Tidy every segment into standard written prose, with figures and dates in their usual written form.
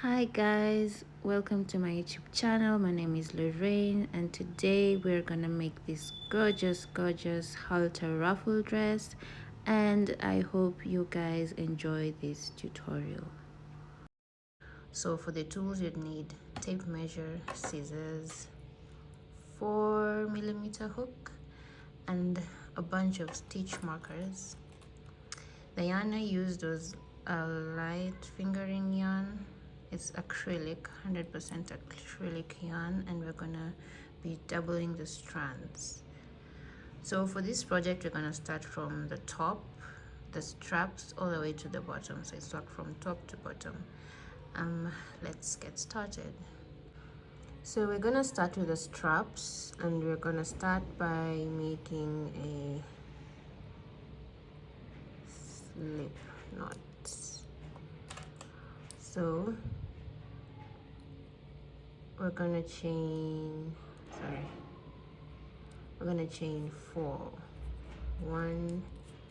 Hi guys, welcome to my YouTube channel. My name is Lorraine and today we're gonna make this gorgeous halter ruffle dress, and I hope you guys enjoy this tutorial. So for the tools you'd need tape measure, scissors, 4mm hook, and a bunch of stitch markers. The yarn I used was a light fingering yarn. It's acrylic, 100% acrylic yarn, and we're gonna be doubling the strands. So for this project, we're gonna start from the top, the straps, all the way to the bottom. So it's work from top to bottom. Let's get started. So we're gonna start with the straps, and we're gonna start by making a slip knot. So we're gonna chain 4. 1,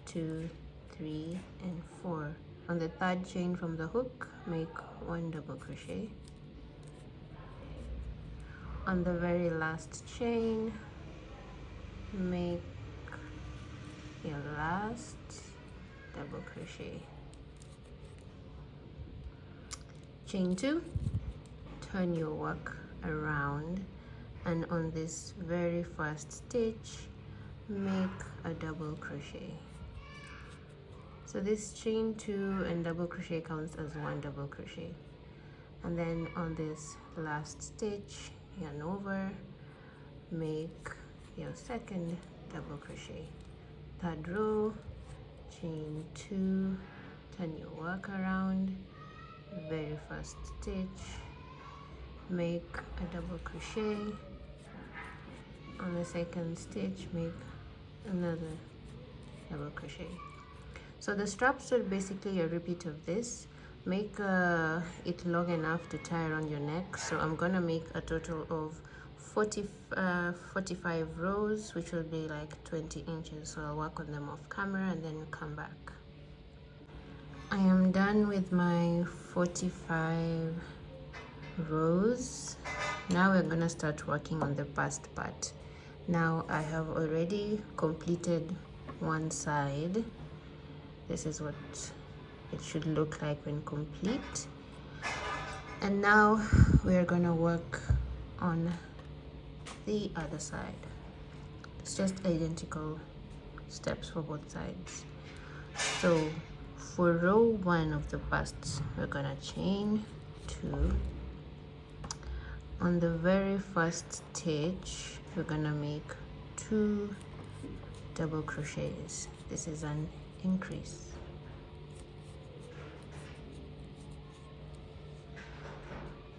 2, 3, and 4. On the third chain from the hook, make 1 double crochet. On the very last chain, make your last double crochet. Chain 2, turn your work around, and on this very first stitch, make a double crochet. So this chain 2 and double crochet counts as 1 double crochet. And then on this last stitch, yarn over, make your second double crochet. Third row, chain 2, turn your work around, very first stitch, make a double crochet. On the second stitch, make another double crochet. So the straps are basically a repeat of this. Make it long enough to tie around your neck. So I'm gonna make a total of 45 rows, which will be like 20 inches. So I'll work on them off camera and then come back. I am done with my 45 rows. Now we're gonna start working on the first part. Now I have already completed one side. This is what it should look like when complete. And now we're gonna work on the other side. It's just identical steps for both sides. So for row 1 of the bust, we're gonna chain 2. On the very first stitch, we're gonna make 2 double crochets. This is an increase.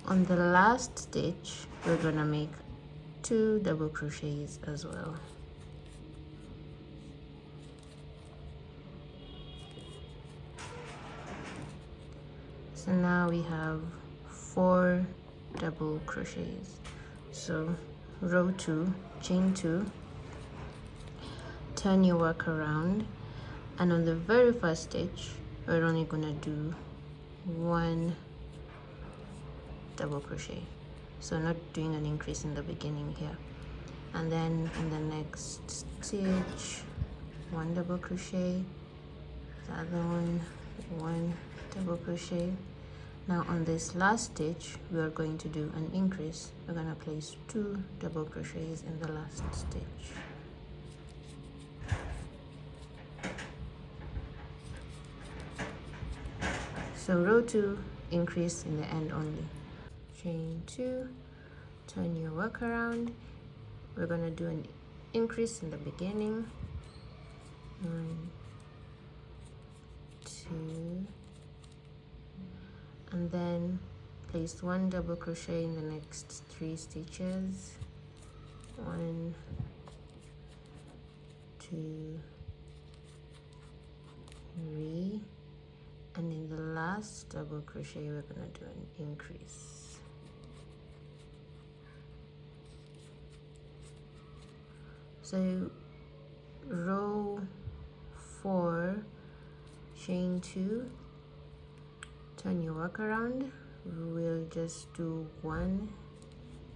On the last stitch, we're gonna make 2 double crochets as well. So now we have 4 double crochets. So row 2, chain 2, turn your work around, and on the very first stitch, we're only gonna do 1 double crochet. So not doing an increase in the beginning here. And then in the next stitch, 1 double crochet, the other one double crochet. Now on this last stitch, we are going to do an increase. We're going to place 2 double crochets in the last stitch. So row 2, increase in the end only. Chain 2, turn your work around. We're going to do an increase in the beginning. 1, 2, and then place 1 double crochet in the next 3 stitches. 1, 2, 3, and in the last double crochet we're going to do an increase. So row 4, chain 2, turn your work around, we'll just do 1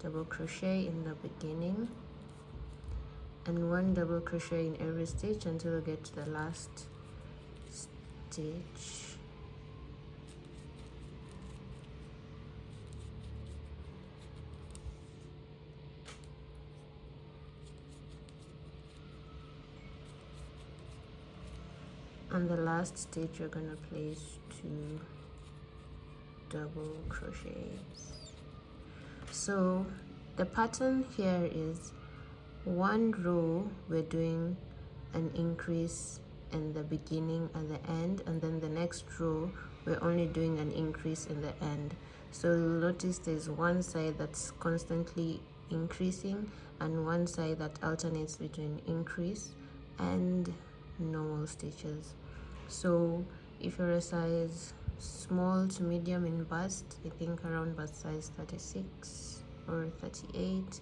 double crochet in the beginning and 1 double crochet in every stitch until we get to the last stitch. On the last stitch, you're gonna place 2 double crochets. So the pattern here is 1 row we're doing an increase in the beginning and the end, and then the next row we're only doing an increase in the end. So you'll notice there's one side that's constantly increasing and one side that alternates between increase and normal stitches. So if you're a size small to medium in bust, I think around bust size 36 or 38,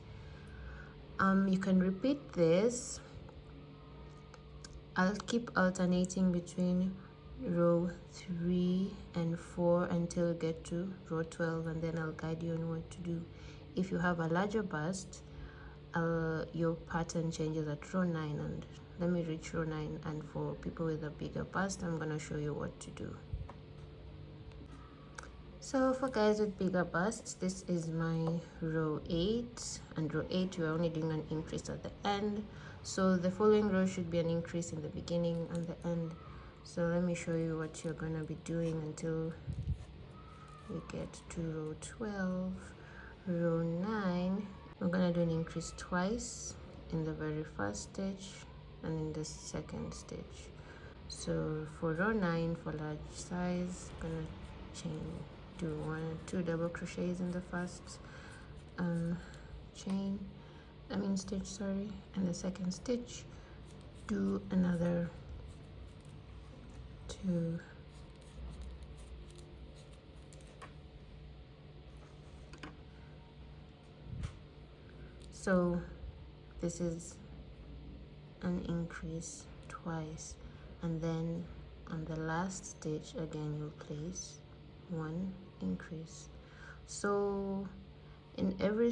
you can repeat this. I'll keep alternating between row 3 and 4 until you get to row 12, and then I'll guide you on what to do. If you have a larger bust, your pattern changes at row 9, and let me reach row 9, and for people with a bigger bust, I'm gonna show you what to do. So for guys with bigger busts, this is my row 8, and row 8 we're only doing an increase at the end, so the following row should be an increase in the beginning and the end. So let me show you what you're gonna be doing until we get to row 12. Row 9, we're gonna do an increase twice in the very first stitch and in the second stitch. So for row 9, for large size, gonna do 1 or 2 double crochets in the first stitch, sorry, and the second stitch do another 2. So this is an increase twice, and then on the last stitch again you'll place 1 increase. So in every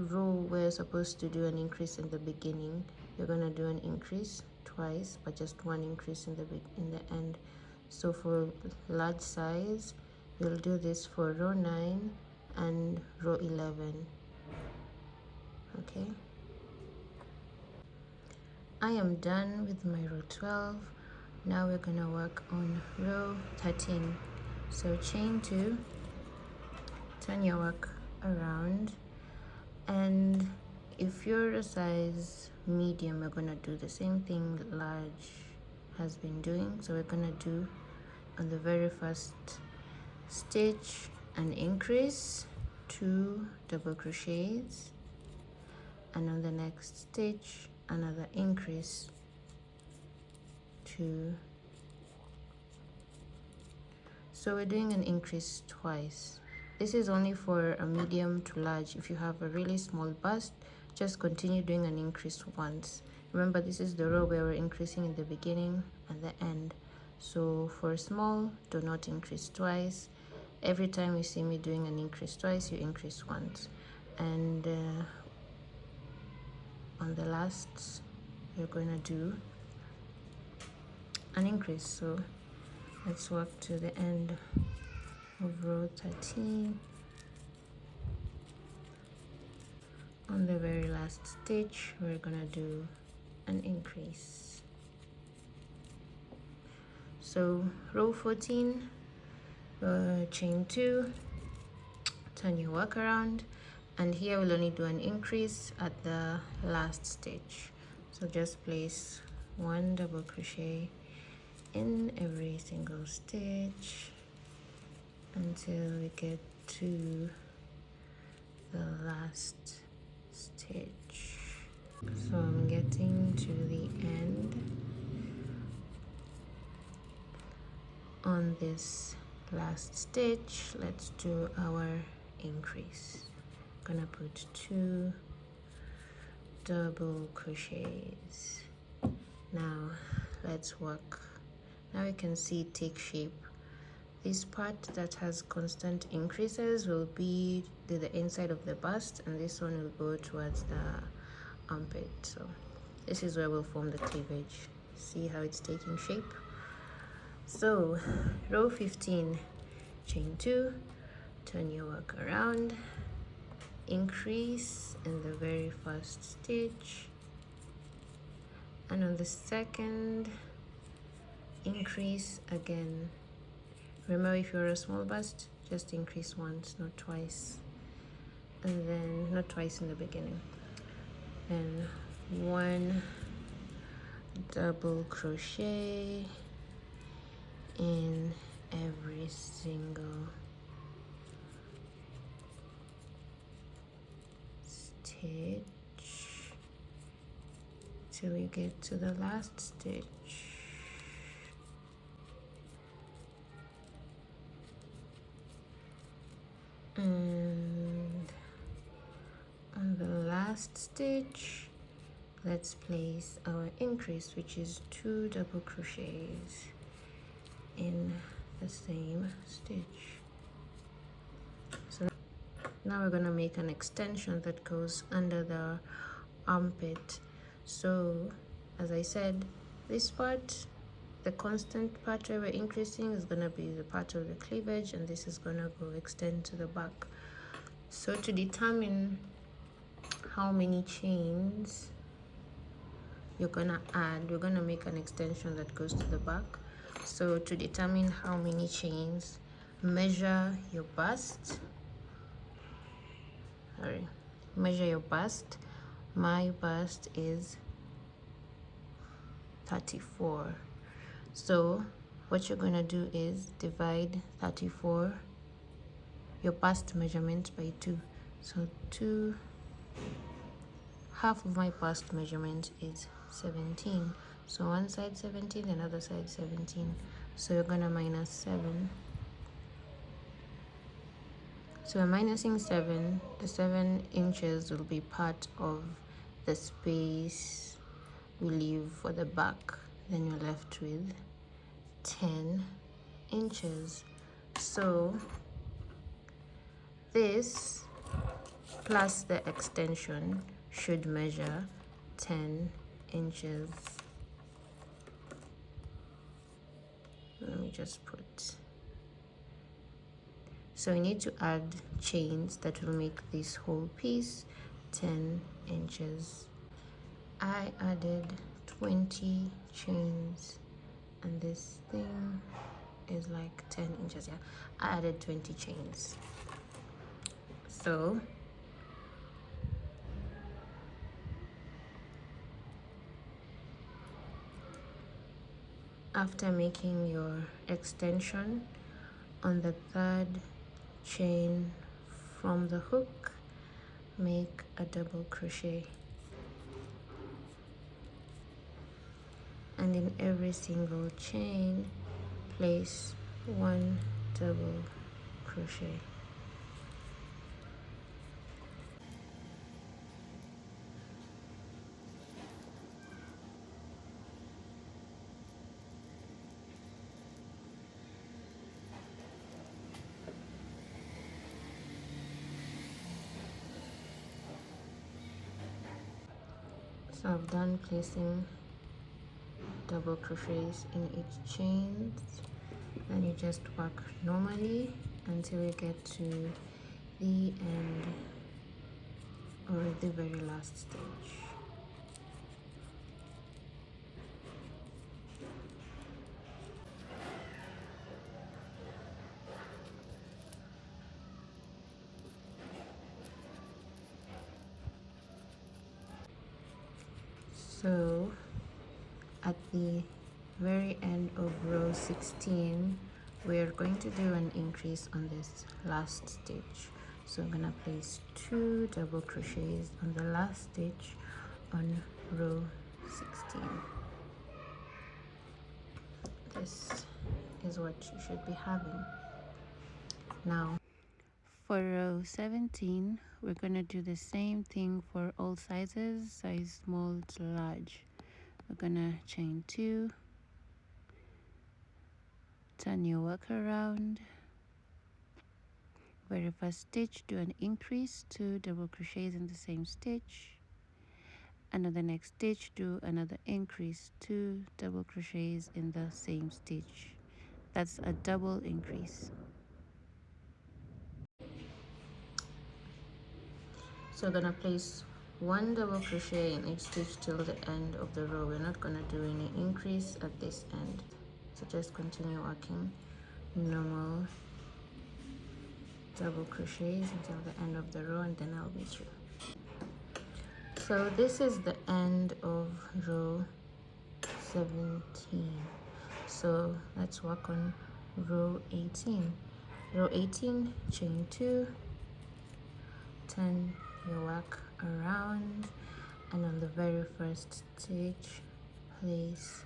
row we're supposed to do an increase in the beginning, you're gonna do an increase twice, but just 1 increase in the end. So for large size, you'll do this for row 9 and row 11. Okay, I am done with my row 12. Now we're gonna work on row 13. So chain 2, turn your work around, and if you're a size medium, we're gonna do the same thing that large has been doing. So we're gonna do on the very first stitch an increase, 2 double crochets, and on the next stitch another increase, 2. So we're doing an increase twice. This is only for a medium to large. If you have a really small bust, just continue doing an increase once. Remember, this is the row where we're increasing in the beginning and the end. So for small, do not increase twice. Every time you see me doing an increase twice, you increase once. And on the last, you're going to do an increase. So let's work to the end of row 13. On the very last stitch, we're gonna do an increase. So row 14, chain 2, turn your work around, and here we'll only do an increase at the last stitch. So just place 1 double crochet in every single stitch until we get to the last stitch. So I'm getting to the end. On this last stitch, let's do our increase. I'm gonna put 2 double crochets. Now let's work. Now you can see it take shape. this part that has constant increases will be the inside of the bust, and this one will go towards the armpit. So this is where we'll form the cleavage. See how it's taking shape? So row 15, chain 2, turn your work around, increase in the very first stitch, and on the second, increase again. Remember, if you're a small bust, just increase once, not twice, and then not twice in the beginning. Then 1 double crochet in every single stitch till you get to the last stitch. And on the last stitch, let's place our increase, which is 2 double crochets in the same stitch. So now we're going to make an extension that goes under the armpit. So as I said, this part, the constant part where we're increasing, is going to be the part of the cleavage, and this is going to go extend to the back. So to determine how many chains you're going to add, we're going to make an extension that goes to the back. So to determine how many chains, measure your bust. Measure your bust. My bust is 34. So what you're going to do is divide 34, your bust measurement, by 2. So 2, half of my bust measurement is 17. So one side 17, another side 17. So you're going to minus 7. So we're minusing 7. The 7 inches will be part of the space we leave for the back. Then you're left with 10 inches. So this plus the extension should measure 10 inches. Let me just put. So we need to add chains that will make this whole piece 10 inches. I added 20 chains, and this thing is like 10 inches. Yeah, I added 20 chains. So after making your extension, on the 3rd chain from the hook, make a double crochet, and in every single chain place 1 double crochet. So I've done placing double crochets in each chain. Then you just work normally until you get to the end or the very last stitch. So at the very end of row 16, we're going to do an increase on this last stitch. So I'm gonna place 2 double crochets on the last stitch on row 16. This is what you should be having. Now for row 17, we're gonna do the same thing for all sizes, size small to large. We're gonna chain 2, turn your work around. Very first stitch, do an increase, 2 double crochets in the same stitch, and on the next stitch do another increase, 2 double crochets in the same stitch. That's a double increase. So we're gonna place 1 double crochet in each stitch till the end of the row. We're not gonna do any increase at this end, so just continue working normal double crochets until the end of the row, and then I'll be through. So this is the end of row 17. So let's work on row 18. Row 18, chain 2, turn your work around, and on the very first stitch place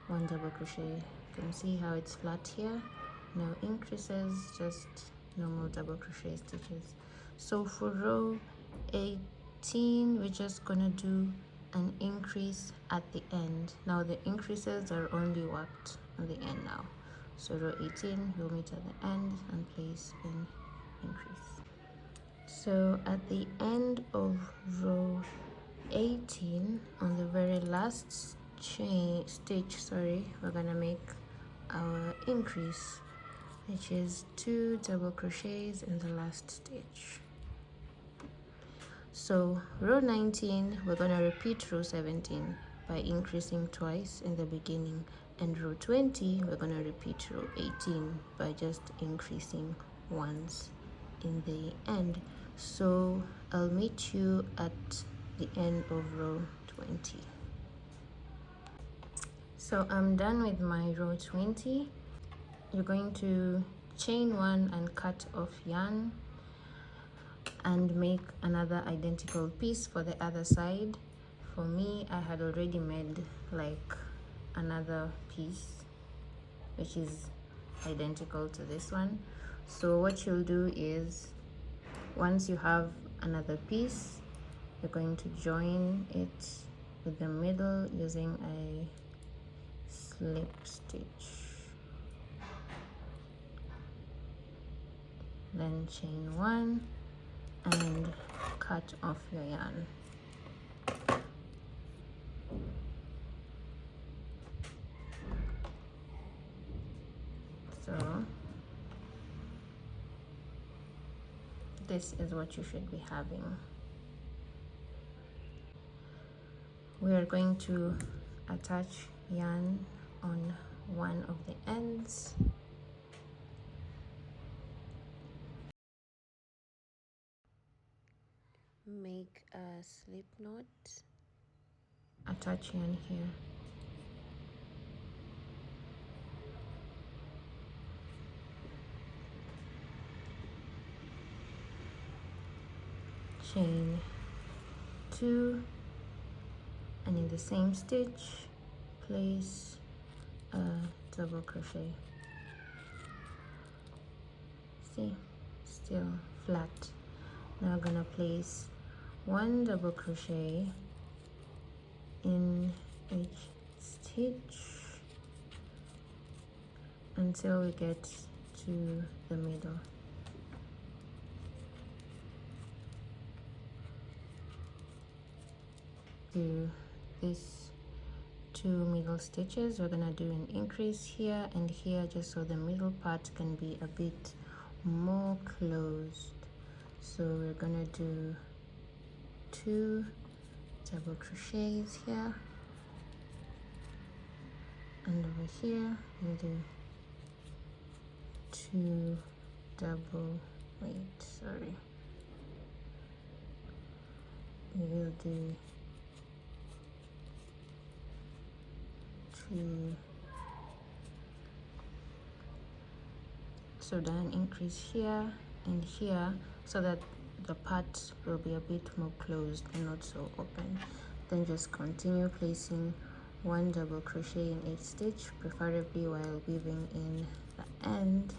1 double crochet. You can see how it's flat here, no increases, just normal double crochet stitches. So for row 18 we're just gonna do an increase at the end. Now the increases are only worked on the end now. So row 18 we'll meet at the end and place an increase. So at the end of row 18, on the very last stitch, we're gonna make our increase, which is 2 double crochets in the last stitch. So row 19 we're gonna repeat row 17 by increasing twice in the beginning, and row 20 we're gonna repeat row 18 by just increasing once in the end. So I'll meet you at the end of row 20. So I'm done with my row 20. You're going to chain 1 and cut off yarn and make another identical piece for the other side. For me, I had already made like another piece which is identical to this one. So what you'll do is, once you have another piece, you're going to join it with the middle using a slip stitch, then chain 1 and cut off your yarn. So this is what you should be having. We are going to attach yarn on one of the ends. Make a slip knot, attach yarn here, chain 2, and in the same stitch place a double crochet. See, still flat. Now I'm gonna place 1 double crochet in each stitch until we get to the middle. Do these 2 middle stitches. We're gonna do an increase here and here, just so the middle part can be a bit more closed. So we're gonna do 2 double crochets here, and over here we'll do 2 double, we will do 2, so then increase here and here so that the part will be a bit more closed and not so open. Then just continue placing 1 double crochet in each stitch, preferably while weaving in the end.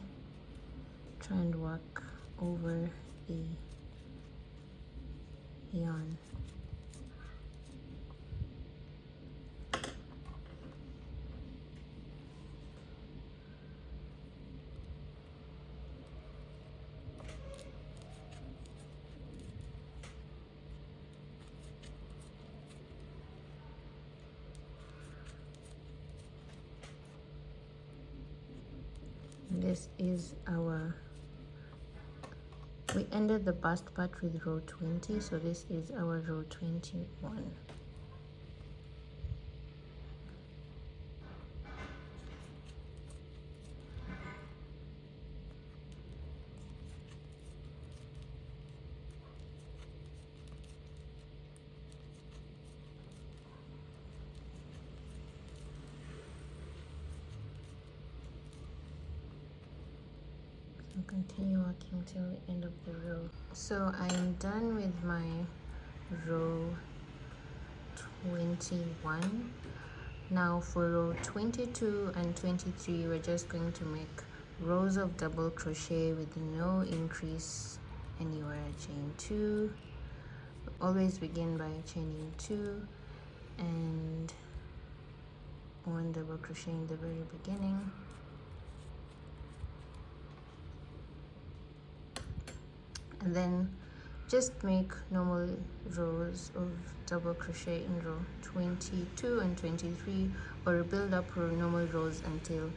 Try and work over the yarn. this is our, we ended the bust part with row 20, so this is our row 21. Continue working till the end of the row. So I am done with my row 21. Now for row 22 and 23, we're just going to make rows of double crochet with no increase anywhere. Chain 2, always begin by chaining 2 and 1 double crochet in the very beginning. And then just make normal rows of double crochet in row 22 and 23, or build up normal rows until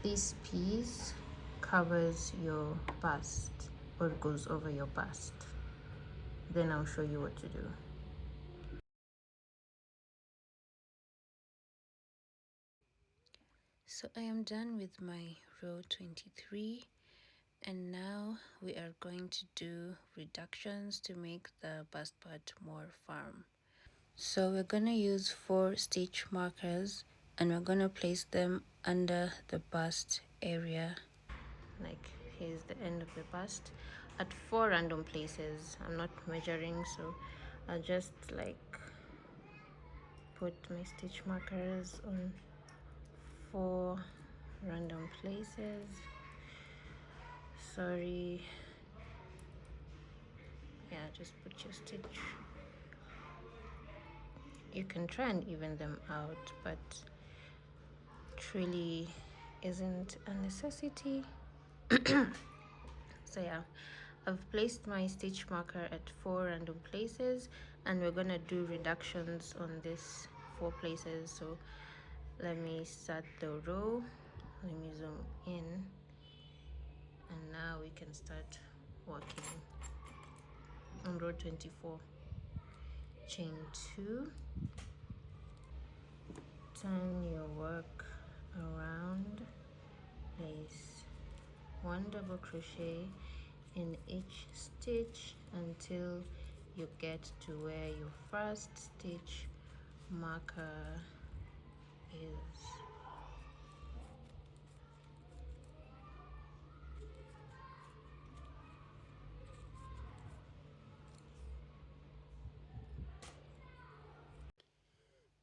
this piece covers your bust or goes over your bust. Then I'll show you what to do. So I am done with my row 23. And now we are going to do reductions to make the bust part more firm. So we're going to use 4 stitch markers and we're going to place them under the bust area. Like here's the end of the bust at 4 random places. I'm not measuring, so I'll just like put my stitch markers on 4 random places. Sorry, yeah, just put your stitch. You can try and even them out, but truly isn't a necessity. So yeah, I've placed my stitch marker at 4 random places and we're gonna do reductions on this 4 places. So let me start the row, let me zoom in, and now we can start working. On row 24, chain 2, turn your work around, place 1 double crochet in each stitch until you get to where your first stitch marker is.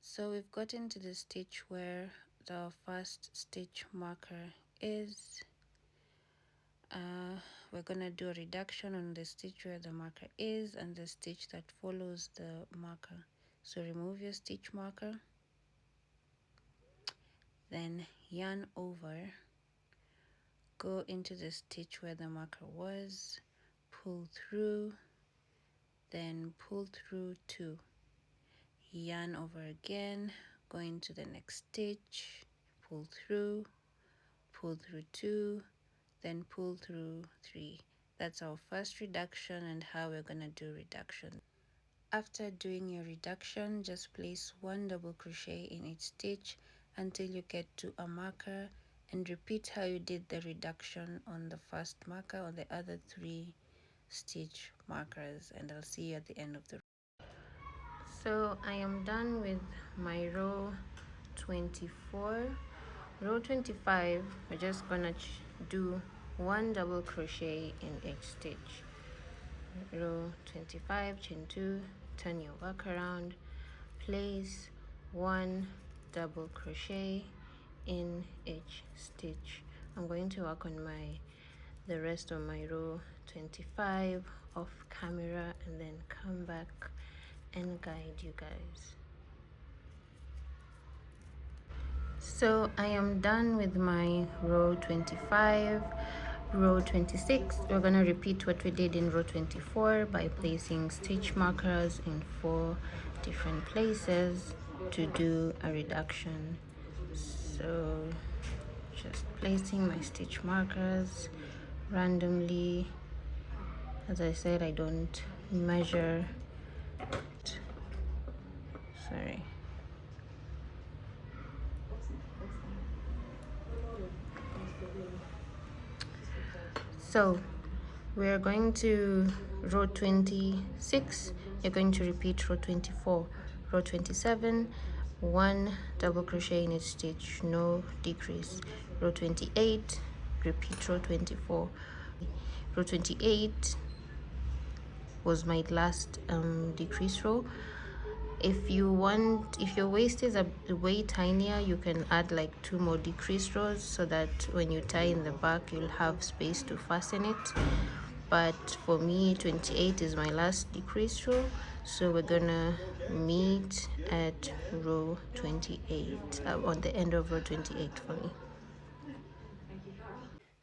So we've gotten to the stitch where the first stitch marker is. We're gonna do a reduction on the stitch where the marker is and the stitch that follows the marker. So remove your stitch marker, then yarn over, go into the stitch where the marker was, pull through, then pull through 2, yarn over again, go into the next stitch, pull through 2, then pull through 3. That's our first reduction and how we're gonna do reduction. After doing your reduction, just place 1 double crochet in each stitch until you get to a marker, and repeat how you did the reduction on the first marker on the other 3 stitch markers, and I'll see you at the end of the row. So I am done with my row 24. Row 25, we're just gonna do 1 double crochet in each stitch. Row 25, chain 2, turn your work around, place 1 double crochet in each stitch. I'm going to work on the rest of my row 25 off camera and then come back and guide you guys. So I am done with my row 25. Row 26, we're going to repeat what we did in row 24 by placing stitch markers in 4 different places to do a reduction. So just placing my stitch markers randomly. As I said, I don't measure. Sorry. So we're going to row 26, you're going to repeat row 24, row 27, 1 double crochet in each stitch, no decrease. Row 28, repeat row 24. Row 28 was my last decrease row. If you want, if your waist is a way tinier, you can add like 2 more decrease rows so that when you tie in the back you'll have space to fasten it. But for me, 28 is my last decrease row, so we're gonna meet at row 28, on the end of row 28 for me.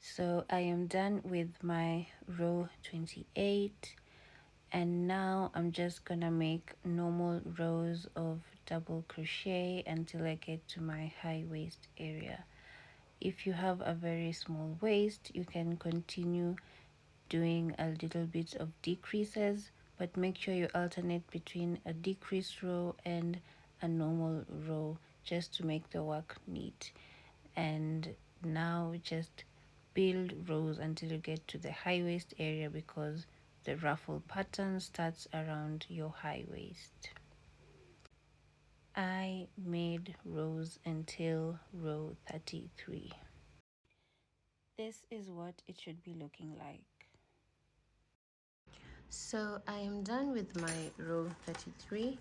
So I am done with my row 28, and now I'm just gonna make normal rows of double crochet until I get to my high waist area. If you have a very small waist, you can continue doing a little bit of decreases, but make sure you alternate between a decrease row and a normal row just to make the work neat. And now just build rows until you get to the high waist area, because the ruffle pattern starts around your high waist. I made rows until row 33. This is what it should be looking like. So I am done with my row 33,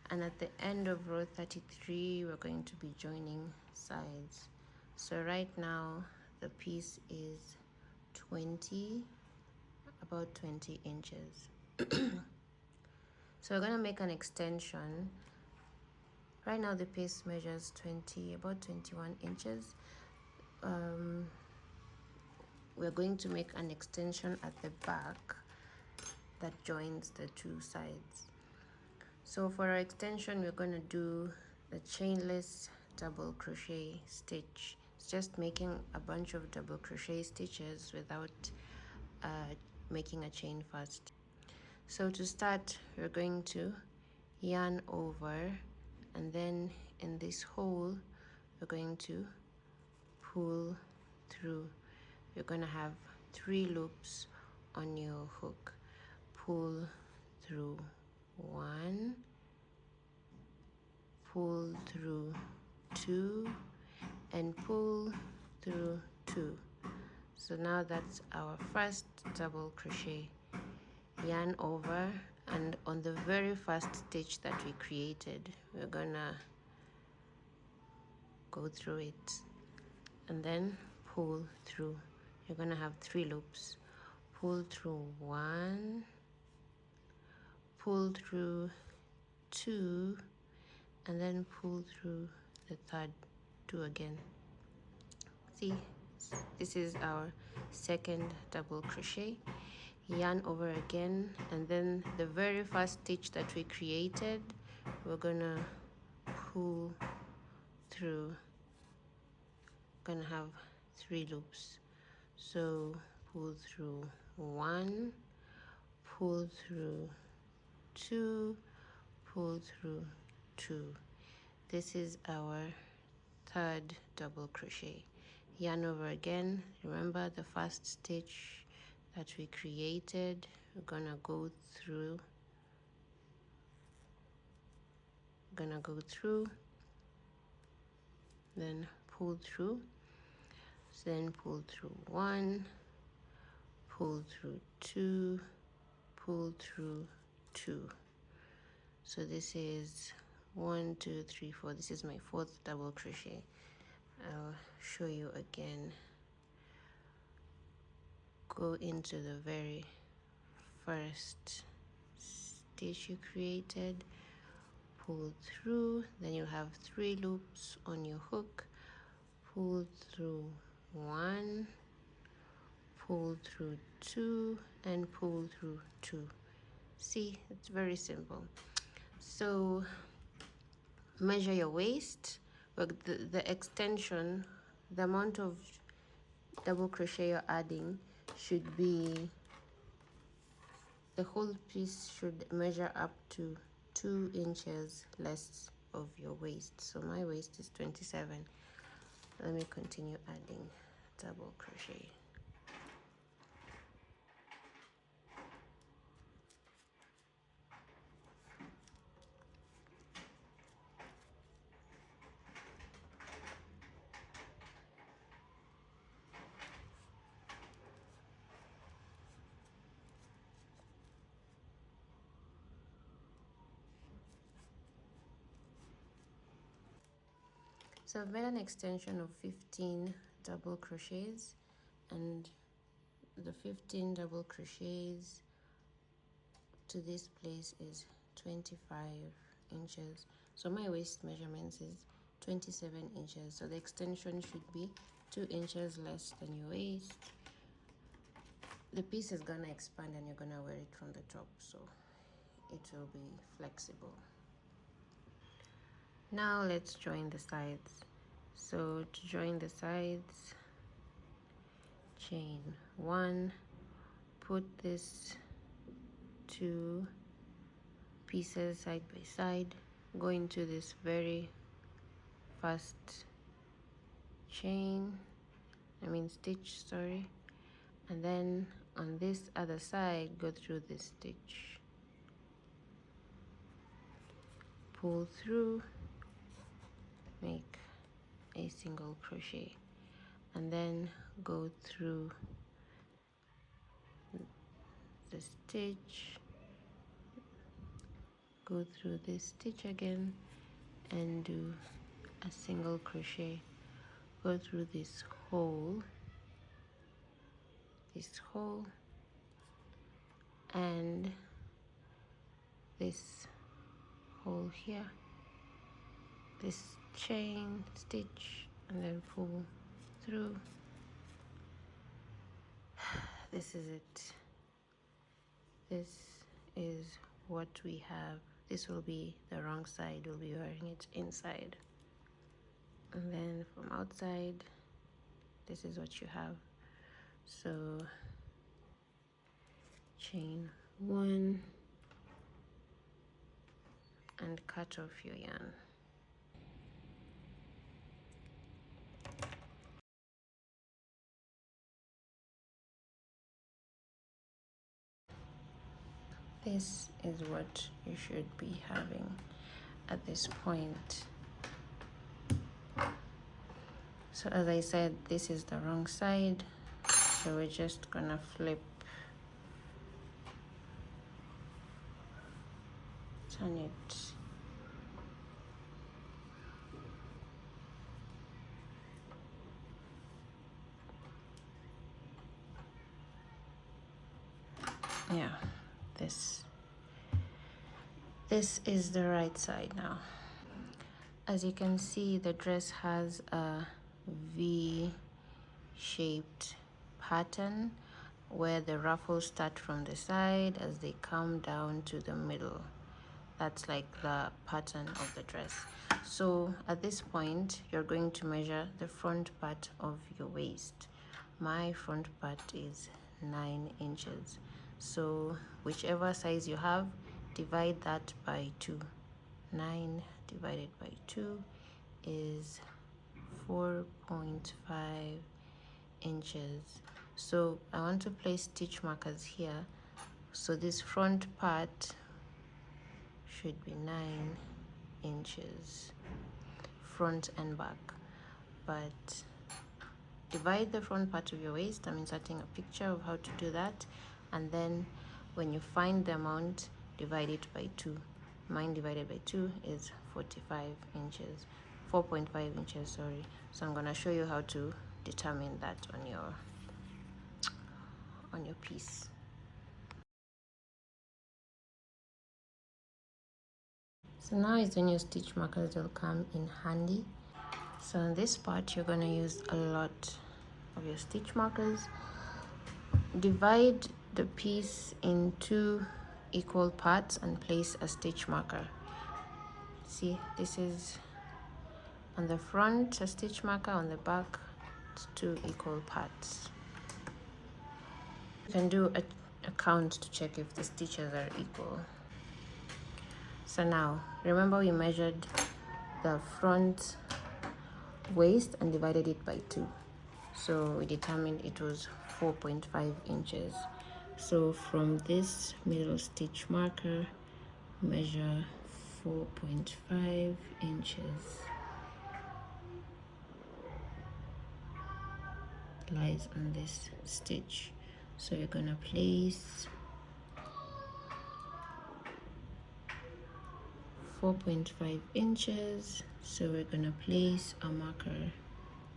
and at the end of row 33 we're going to be joining sides. So right now the piece is about 20 inches. So we're going to make an extension. Right now the piece measures about 21 inches. We're going to make an extension at the back that joins the 2 sides. So for our extension, we're going to do the chainless double crochet stitch. It's just making a bunch of double crochet stitches without making a chain first. So to start, we're going to yarn over, and then in this hole we're going to pull through. You're going to have 3 loops on your hook. Pull through 1, pull through 2, and pull through 2. So now that's our first double crochet. Yarn over, and on the very first stitch that we created, we're gonna go through it and then pull through. You're gonna have 3 loops. Pull through 1, pull through 2, and then pull through the third 2 again. See, this is our second double crochet. Yarn over again, and then the very first stitch that we created, we're gonna pull through. Gonna have 3 loops. So pull through 1, pull through 2, pull through 2. This is our third double crochet. Yarn over again. Remember the first stitch that we created, we're gonna go through, then pull through, then pull through 1, pull through 2, pull through 2. So this is 1, 2, 3, 4. This is my 4th double crochet. I'll show you again. Go into the very first stitch you created, pull through, then you have 3 loops on your hook. Pull through 1, pull through 2, and pull through 2. See, it's very simple. So measure your waist. But the extension, the amount of double crochet you're adding should be, the whole piece should measure up to 2 inches less of your waist. So my waist is 27. Let me continue adding double crochet. So I've made an extension of 15 double crochets, and the 15 double crochets to this place is 25 inches. So my waist measurements is 27 inches. So the extension should be 2 inches less than your waist. The piece is gonna expand and you're gonna wear it from the top, so it will be flexible. Now let's join the sides. So to join the sides, chain 1, put this 2 pieces side by side, go into this very first stitch, sorry, and then on this other side go through this stitch, pull through, make a single crochet, and then go through the stitch, go through this stitch again and do a single crochet, go through this hole and this hole here, this chain stitch, and then pull through. This is it. This is what we have. This will be the wrong side, we'll be wearing it inside, and then from outside this is what you have. So chain 1 and cut off your yarn. This is what you should be having at this point. So as I said, this is the wrong side, so we're just gonna flip, turn it, yeah, this is the right side now. As you can see, the dress has a V-shaped pattern where the ruffles start from the side as they come down to the middle. That's like the pattern of the dress. So at this point, you're going to measure the front part of your waist. My front part is 9 inches. So whichever size you have, divide that by 2. 9 divided by 2 is 4.5 inches. So I want to place stitch markers here. So this front part should be 9 inches, front and back. But divide the front part of your waist. I'm inserting a picture of how to do that, and then when you find the amount, divide it by 2. Mine divided by 2 is 4.5 inches, sorry. So I'm going to show you how to determine that on your piece. So now is when your stitch markers will come in handy. So on this part, you're going to use a lot of your stitch markers. Divide the piece in 2 equal parts and place a stitch marker. See, this is on the front, a stitch marker, on the back, 2 equal parts. You can do a count to check if the stitches are equal. So now remember we measured the front waist and divided it by 2, so we determined it was 4.5 inches. So from this middle stitch marker, measure 4.5 inches. Lies on this stitch. So you're gonna place 4.5 inches. So we're gonna place a marker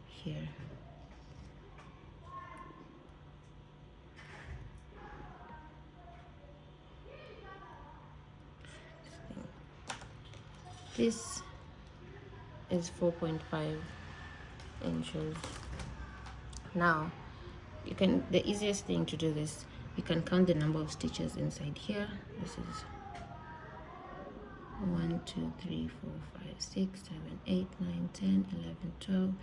here. This is 4.5 inches. Now you can, the easiest thing to do this, you can count the number of stitches inside here. This is 1, 2, 3, 4, 5, 6, 7, 8, 9, 10, 11, 12,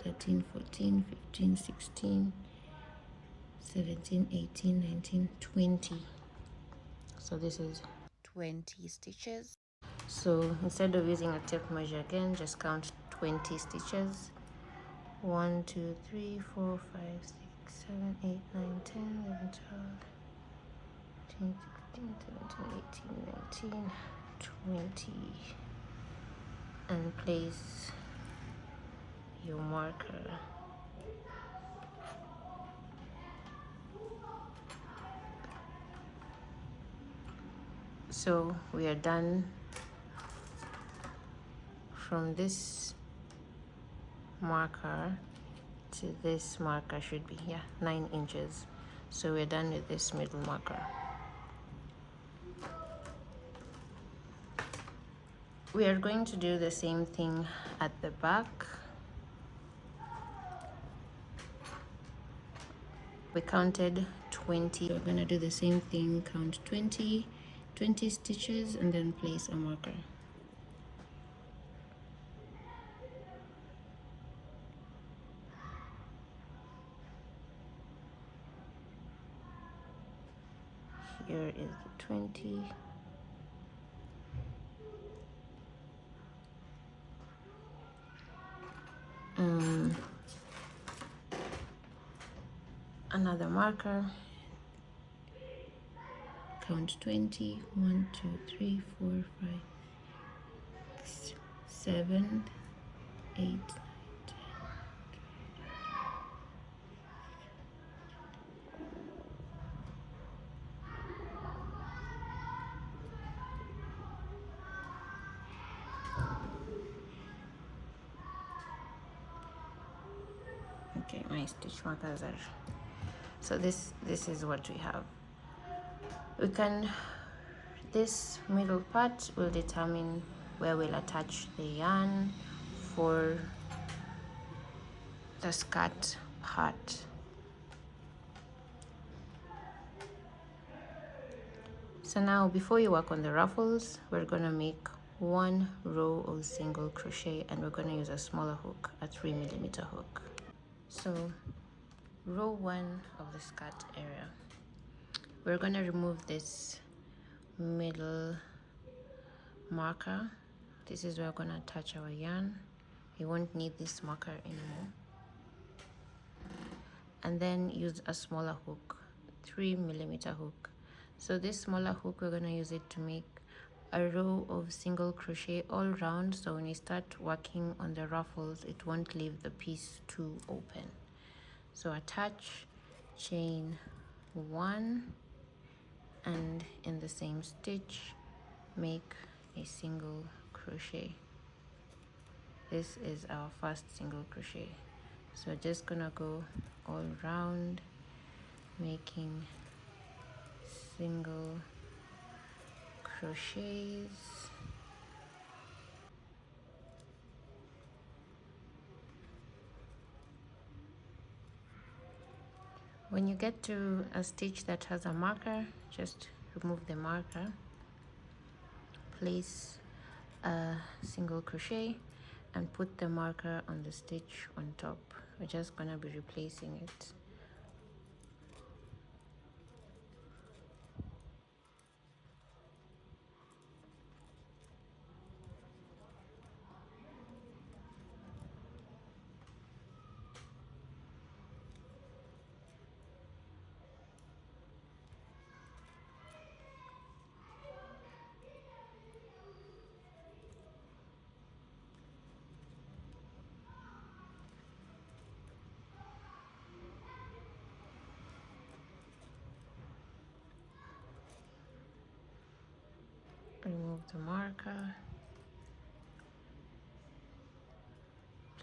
13, 14, 15, 16, 17, 18, 19, 20. So this is 20 stitches. So instead of using a tape measure again, just count 20 stitches. 1, 2, 3, 4, 5, 6, 7, 8, 9, 10, 11, 12, 13, 16, 17, 18, 19, 20. And place your marker. So we are done. From this marker to this marker should be 9 inches. So we're done with this middle marker. We are going to do the same thing at the back. We counted 20. We're going to do the same thing, count 20 stitches and then place a marker. Here is the 20. Another marker. Count 20. 1, 2, 3, 4, 5, 6, 7, 8, 9, 10. Okay, my stitch markers are, so this is what we have. We can, this middle part will determine where we'll attach the yarn for the skirt part. So now before you work on the ruffles, we're gonna make 1 row of single crochet and we're gonna use a smaller hook, a 3mm hook. So row 1 of the skirt area, we're going to remove this middle marker. This is where we're going to attach our yarn. We won't need this marker anymore. And then use a smaller hook, 3mm hook. So this smaller hook, we're going to use it to make a row of single crochet all round, so when you start working on the ruffles, it won't leave the piece too open. So attach, chain 1, and in the same stitch make a single crochet. This is our first single crochet. So we're just gonna go all round making single crochets. When you get to a stitch that has a marker, just remove the marker, place a single crochet and put the marker on the stitch on top. we're just gonna be replacing it. Remove the marker,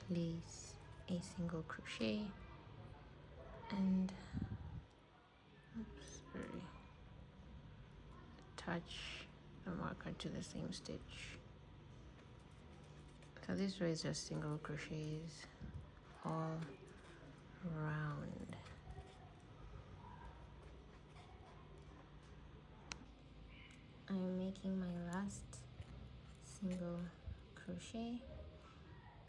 place a single crochet, and attach the marker to the same stitch. So this row is just single crochets all around. I'm making my last single crochet,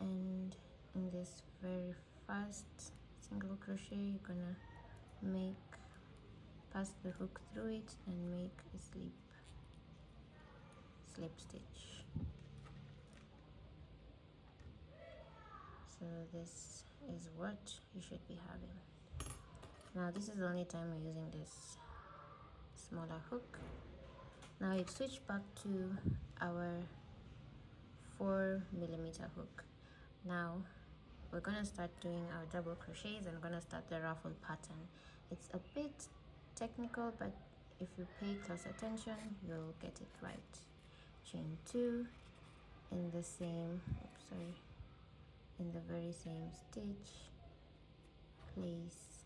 and in this very first single crochet you're gonna pass the hook through it and make a slip stitch. So this is what you should be having. Now this is the only time we're using this smaller hook. Now we switch back to our 4mm hook. Now we're gonna start doing our double crochets and gonna start the ruffle pattern. It's a bit technical, but if you pay close attention you'll get it right. Chain 2 in the same, in the very same stitch, place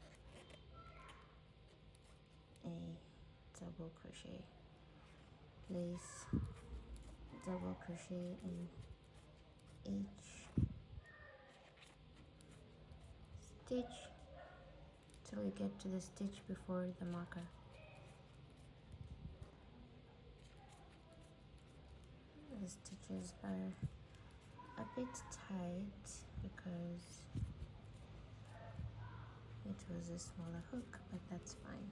a double crochet, place double crochet in each stitch till we get to the stitch before the marker. The stitches are a bit tight because it was a smaller hook, but that's fine.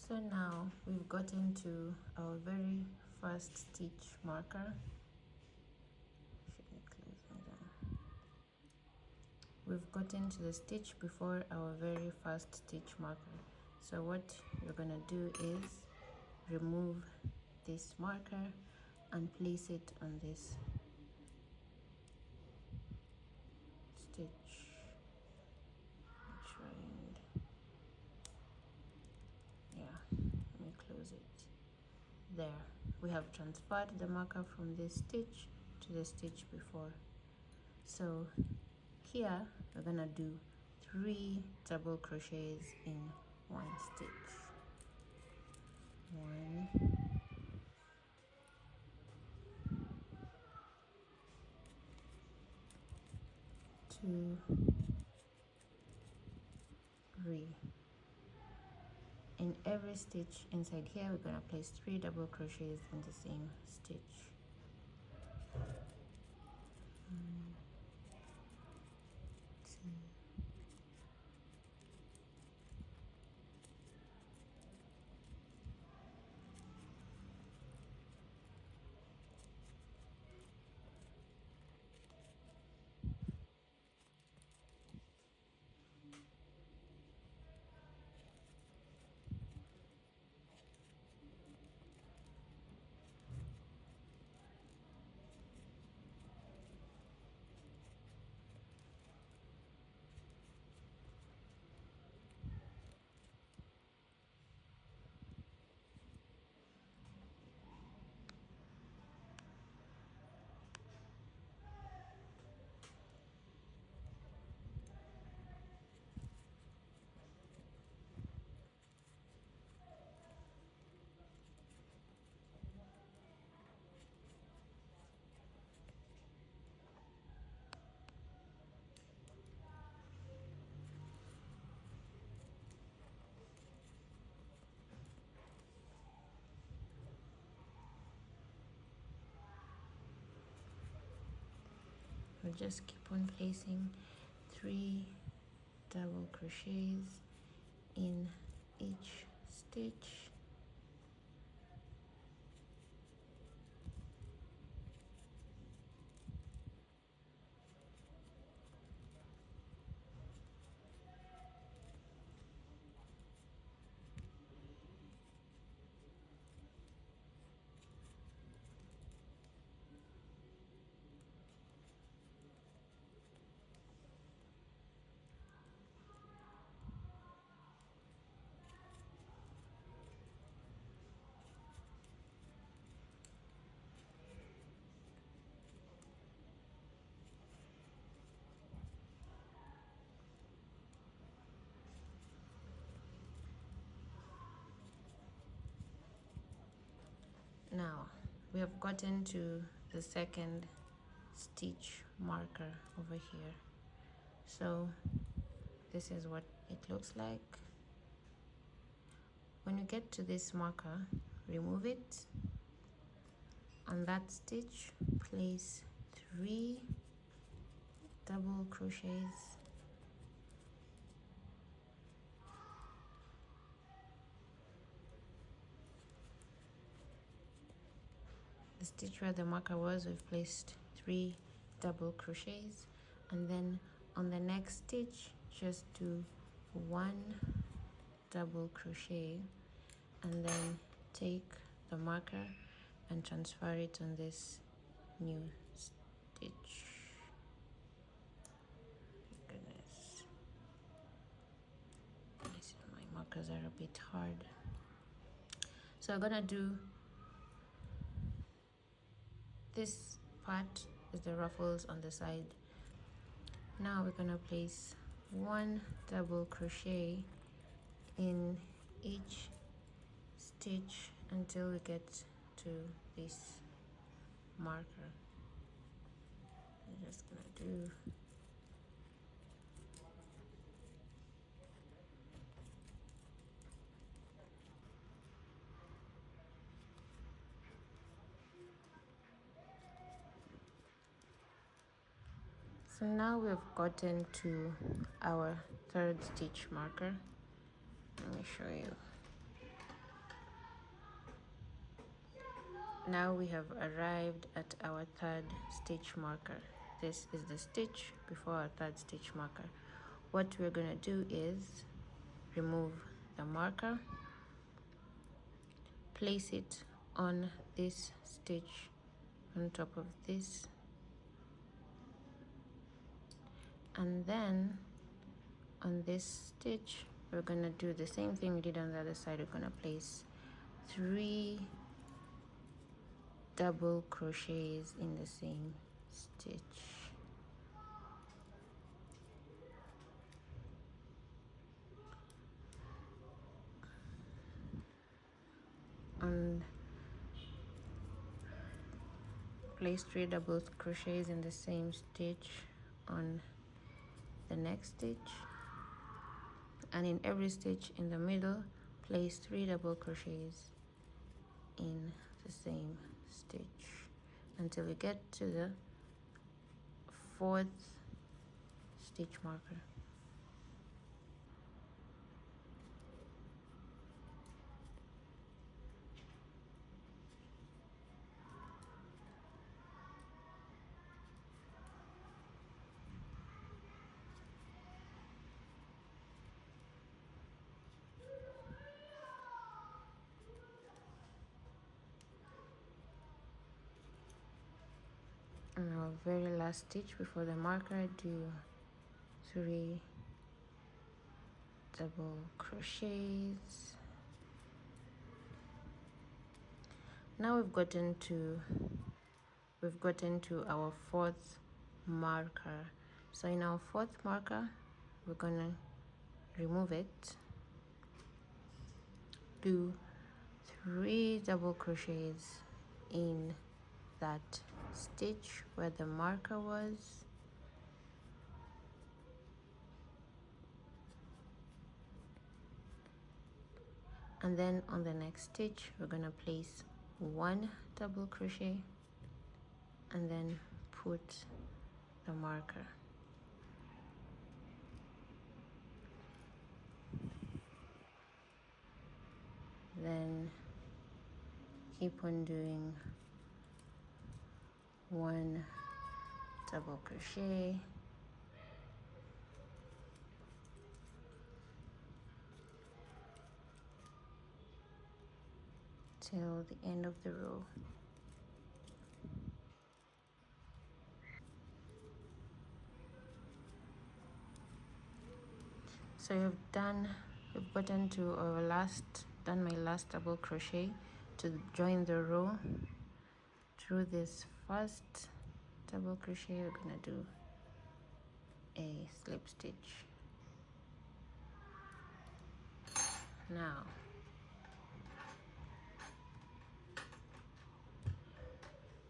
So now we've gotten to our very first stitch marker. We've gotten to the stitch before our very first stitch marker. So what you're gonna do is remove this marker and place it on this stitch. Let me close it. There, we have transferred the marker from this stitch to the stitch before. So here we're gonna do 3 double crochets in one stitch. 1, 2, 3. In every stitch inside here we're gonna place 3 double crochets in the same stitch. 1, 2, we'll just keep on placing 3 double crochets in each stitch. Now we have gotten to the second stitch marker over here. So this is what it looks like. When you get to this marker, remove it. On that stitch, place 3 double crochets. The stitch where the marker was, we've placed 3 double crochets, and then on the next stitch just do 1 double crochet, and then take the marker and transfer it on this new stitch. Goodness, my markers are a bit hard. So I'm gonna do this part is the ruffles on the side. Now we're gonna place 1 double crochet in each stitch until we get to this marker. I'm just gonna do so now we've gotten to our third stitch marker. Let me show you. Now we have arrived at our third stitch marker. This is the stitch before our third stitch marker. What we're going to do is remove the marker, place it on this stitch on top of this, and then on this stitch we're going to do the same thing we did on the other side. We're going to place 3 double crochets in the same stitch. And place 3 double crochets in the same stitch on the next stitch, and in every stitch in the middle place 3 double crochets in the same stitch until we get to the 4th stitch marker. And our very last stitch before the marker, do 3 double crochets. Now we've gotten to our 4th marker. So in our 4th marker, we're gonna remove it, do 3 double crochets in that stitch where the marker was, and then on the next stitch we're gonna place 1 double crochet and then put the marker. Then keep on doing 1 double crochet, till the end of the row. So we've gotten to our done my last double crochet. To join the row through this first double crochet, we're gonna do a slip stitch. Now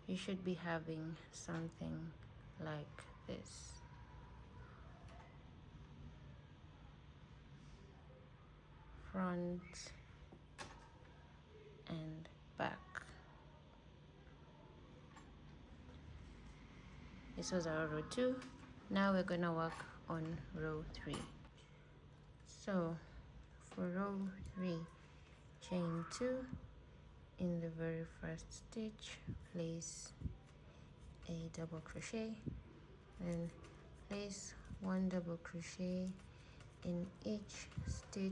you should be having something like this. Front and back. This was our row 2. Now we're gonna work on row 3. So for row 3, chain 2 in the very first stitch, place a double crochet, then place 1 double crochet in each stitch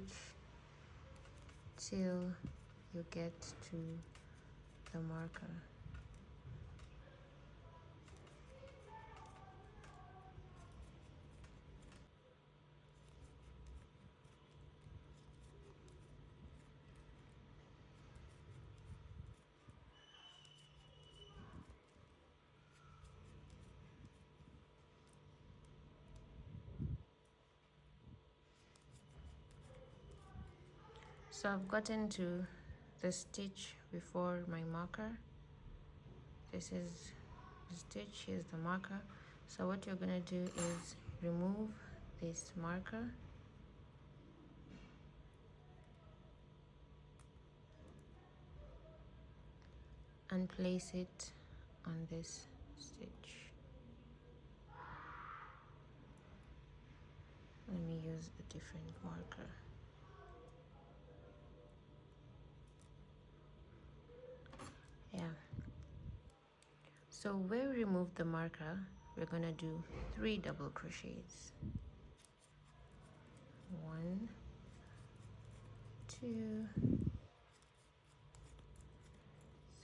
till you get to the marker. So I've gotten to the stitch before my marker. This is the stitch, here's the marker. So what you're gonna do is remove this marker and place it on this stitch. Let me use a different marker. Yeah. So where we remove the marker, we're gonna do 3 double crochets. 1, 2,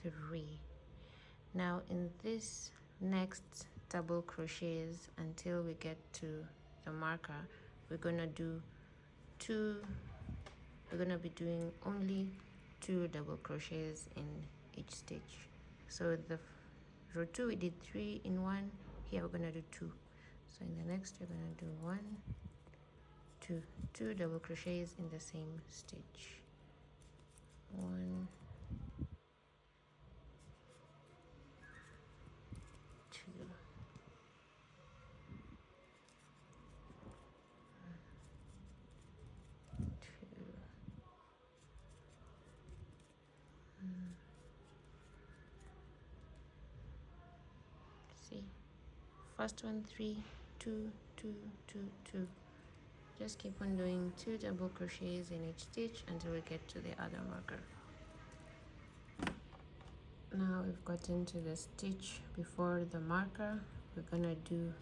3. Now in this next double crochets until we get to the marker, we're gonna do 2. We're gonna be doing only 2 double crochets in each stitch. So the row 2 we did 3 in 1. Here we're gonna do 2. So in the next we're gonna do 1, 2, 2 double crochets in the same stitch. 1, 2, 2. See, first one 3, 2, 2, 2, 2. Just keep on doing 2 double crochets in each stitch until we get to the other marker. Now we've gotten to the stitch before the marker. We're gonna do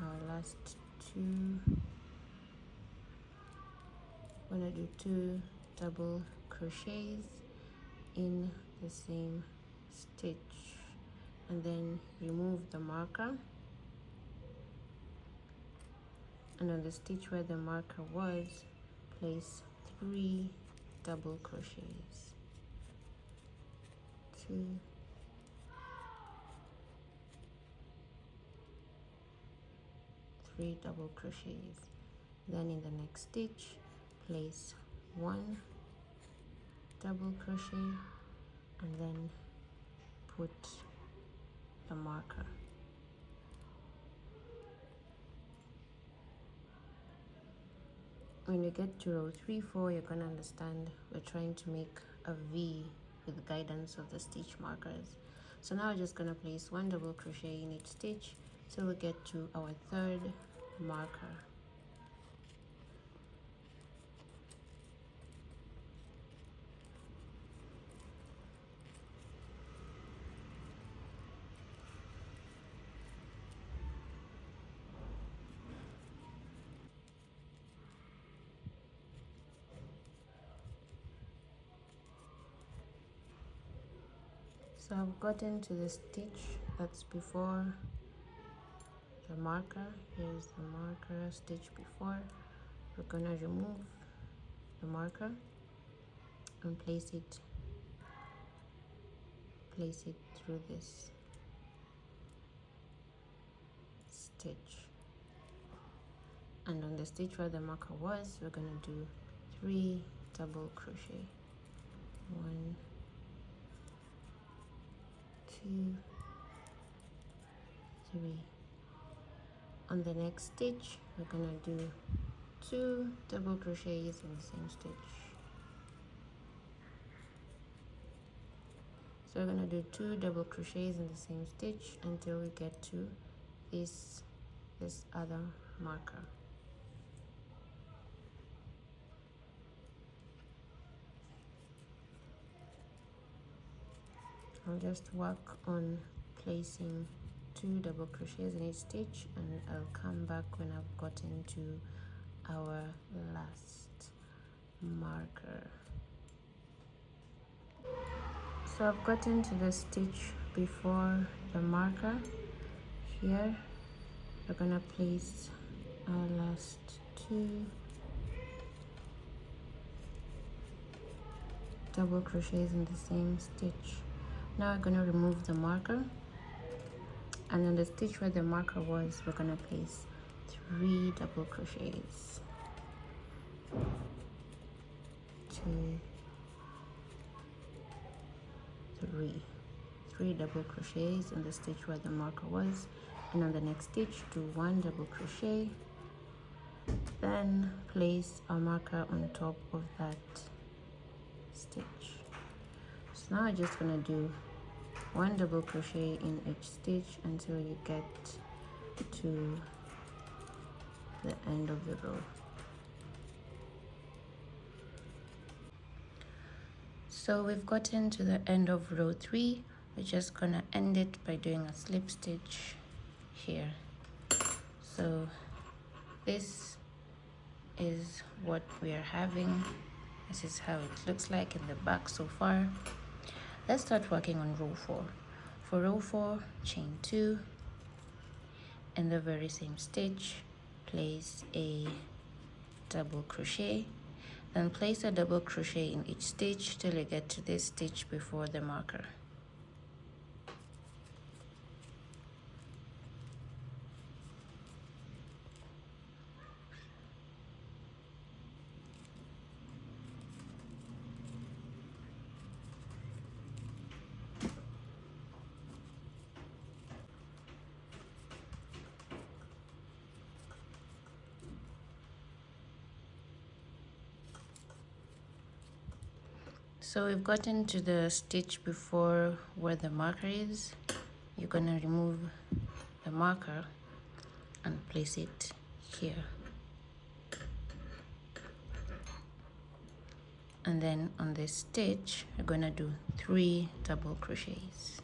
our last 2. We're gonna do 2 double crochets in the same stitch and then remove the marker, and on the stitch where the marker was, place 3 double crochets. 2, 3 double crochets. Then in the next stitch, place 1 double crochet and then put the marker. When you get to row 3, 4, you're gonna understand we're trying to make a V with the guidance of the stitch markers. So now we're just gonna place 1 double crochet in each stitch till we get to our third marker. So I've gotten to the stitch that's before the marker. Here's the marker stitch before. We're gonna remove the marker and place it through this stitch. And on the stitch where the marker was, we're gonna do 3 double crochet. 1, 2, 3. On the next stitch, we're gonna do 2 double crochets in the same stitch. So we're gonna do 2 double crochets in the same stitch until we get to this other marker. I'll just work on placing 2 double crochets in each stitch, and I'll come back when I've gotten to our last marker. So I've gotten to the stitch before the marker. Here we're gonna place our last 2 double crochets in the same stitch. Now we're gonna remove the marker, and on the stitch where the marker was, we're gonna place 3 double crochets. 2, 3. 3 double crochets in the stitch where the marker was, and on the next stitch do 1 double crochet, then place a marker on top of that stitch. So now I'm just gonna do 1 double crochet in each stitch until you get to the end of the row. So we've gotten to the end of row 3. We're just gonna end it by doing a slip stitch here. So this is what we are having. This is how it looks like in the back so far. Let's start working on row 4. For row 4, chain 2, in the very same stitch, place a double crochet, then place a double crochet in each stitch till you get to this stitch before the marker. So we've gotten to the stitch before where the marker is. You're gonna remove the marker and place it here. And then on this stitch, we're gonna do 3 double crochets.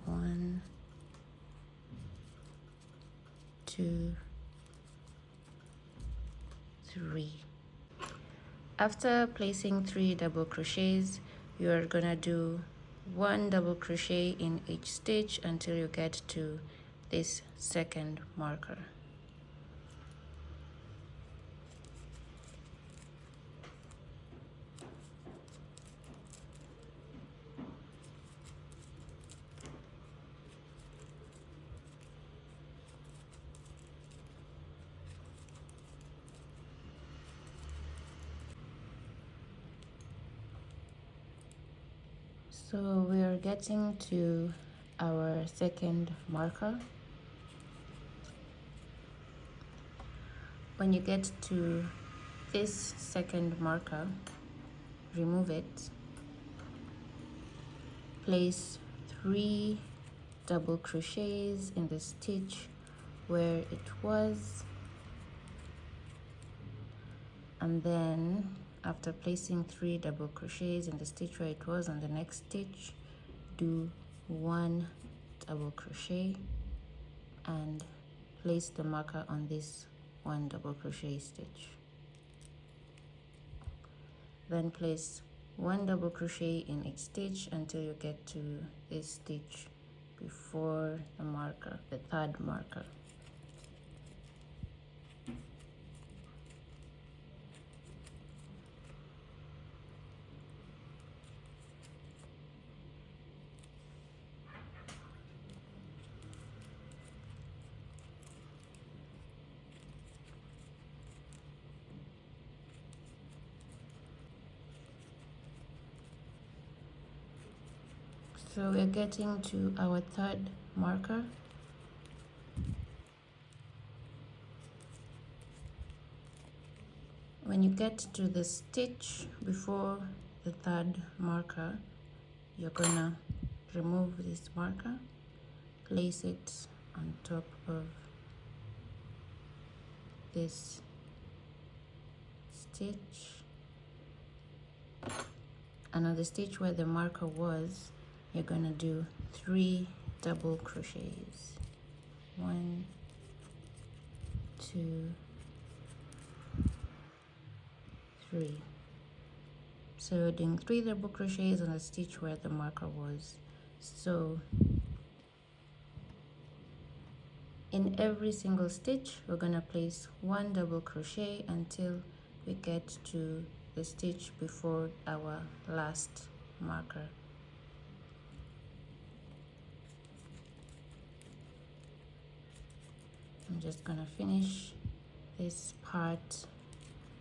1, 2, 3. After placing 3 double crochets, you are gonna do 1 double crochet in each stitch until you get to this second marker. So we are getting to our second marker. When you get to this second marker, remove it, place 3 double crochets in the stitch where it was, and then after placing 3 double crochets in the stitch where it was, on the next stitch do 1 double crochet and place the marker on this 1 double crochet stitch. Then place 1 double crochet in each stitch until you get to this stitch before the marker, the 3rd marker. So we're getting to our 3rd marker. When you get to the stitch before the 3rd marker, you're gonna remove this marker, place it on top of this stitch, and on the stitch where the marker was, you're gonna do 3 double crochets. 1, 2, 3. So we're doing 3 double crochets on the stitch where the marker was. So in every single stitch, we're gonna place 1 double crochet until we get to the stitch before our last marker. I'm just gonna finish this part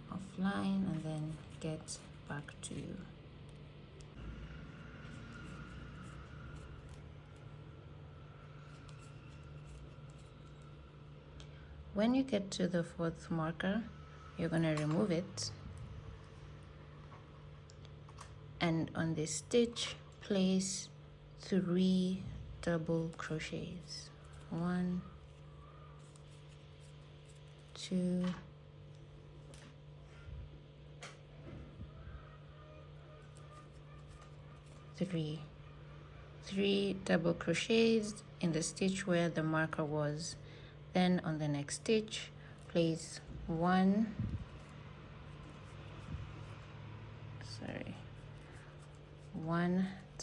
offline and then get back to you. When you get to the 4th marker, you're gonna remove it, and on this stitch place 3 double crochets. 1, 2, 3. 3 double crochets in the stitch where the marker was. Then on the next stitch place 1